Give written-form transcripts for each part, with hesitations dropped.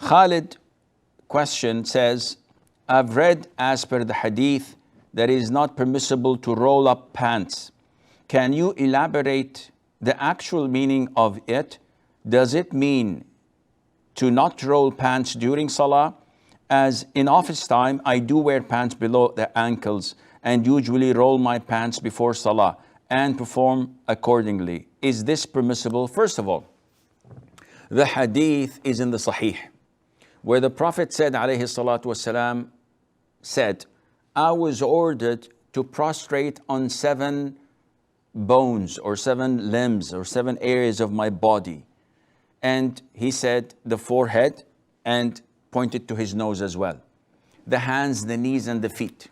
Khalid question says, I've read as per the hadith that it is not permissible to roll up pants. Can you elaborate the actual meaning of it? Does it mean to not roll pants during salah? As in office time, I do wear pants below the ankles and usually roll my pants before salah and perform accordingly. Is this permissible? First of all, the hadith is in the Sahih, where the Prophet said, alayhi salatu wasalam, said, I was ordered to prostrate on 7 bones or 7 limbs or 7 areas of my body. And he said the forehead and pointed to his nose as well, the hands, the knees, and the feet.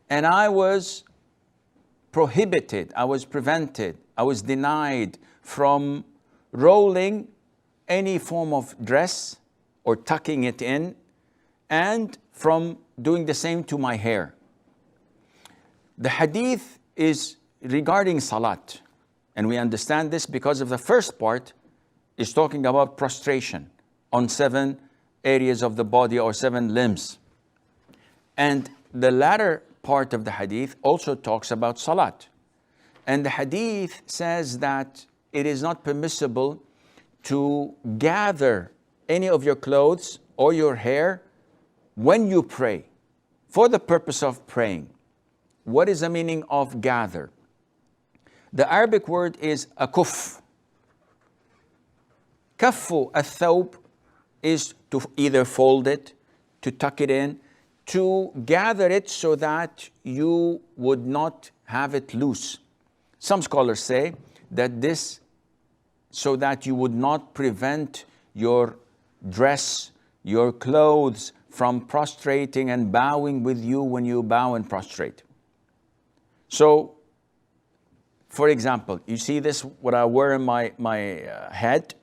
And I was prohibited, I was prevented, I was denied from rolling any form of dress or tucking it in, and from doing the same to my hair. The hadith is regarding salat, and we understand this because of the first part is talking about prostration on 7 areas of the body or 7 limbs. And the latter part of the hadith also talks about salat. And the hadith says that it is not permissible to gather any of your clothes or your hair when you pray for the purpose of praying. What is the meaning of gather? The Arabic word is akuf. Kaffu al-thawb is to either fold it, to tuck it in, to gather it so that you would not have it loose. Some scholars say that this, so that you would not prevent your dress, your clothes from prostrating and bowing with you when you bow and prostrate. So, for example, you see this, what I wear in my head?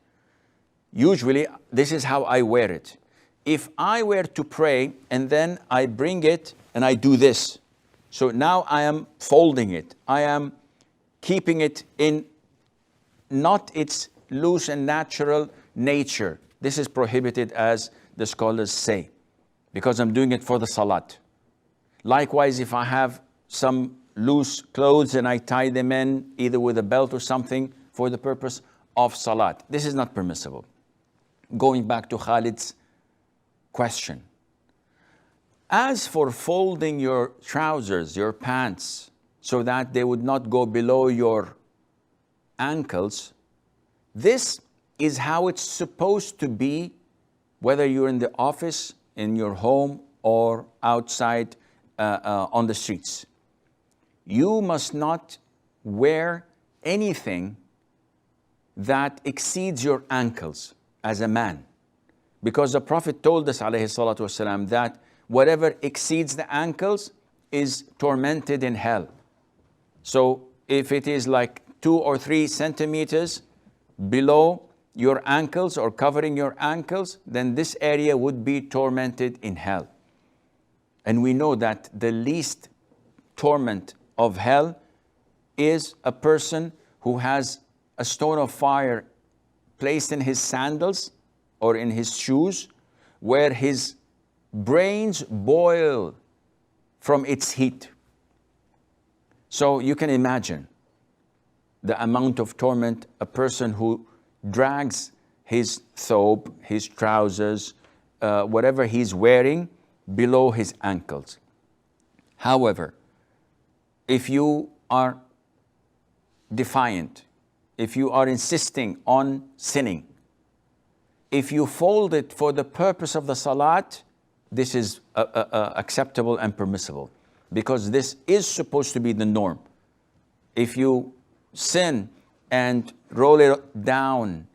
Usually, this is how I wear it. If I were to pray and then I bring it and I do this, so now I am folding it. I am keeping it in not its loose and natural nature. This is prohibited, as the scholars say, because I'm doing it for the salat. Likewise, if I have some loose clothes and I tie them in either with a belt or something for the purpose of salat, this is not permissible. Going back to Khalid's question. As for folding your trousers, your pants, so that they would not go below your ankles, this is how it's supposed to be, whether you're in the office, in your home, or outside on the streets. You must not wear anything that exceeds your ankles as a man. Because the Prophet told us, alayhi salatu wasalam, that whatever exceeds the ankles is tormented in hell. So if it is like 2 or 3 centimeters below your ankles or covering your ankles, then this area would be tormented in hell. And we know that the least torment of hell is a person who has a stone of fire placed in his sandals or in his shoes, where his brains boil from its heat. So you can imagine the amount of torment a person who drags his thobe, his trousers, whatever he's wearing, below his ankles. However, if you are defiant, if you are insisting on sinning, if you fold it for the purpose of the salat, this is acceptable and permissible, because this is supposed to be the norm. If you sin and roll it down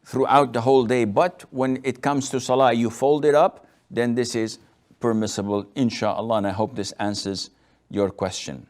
throughout the whole day, but when it comes to salah, you fold it up, then this is permissible, inshallah. And I hope this answers your question.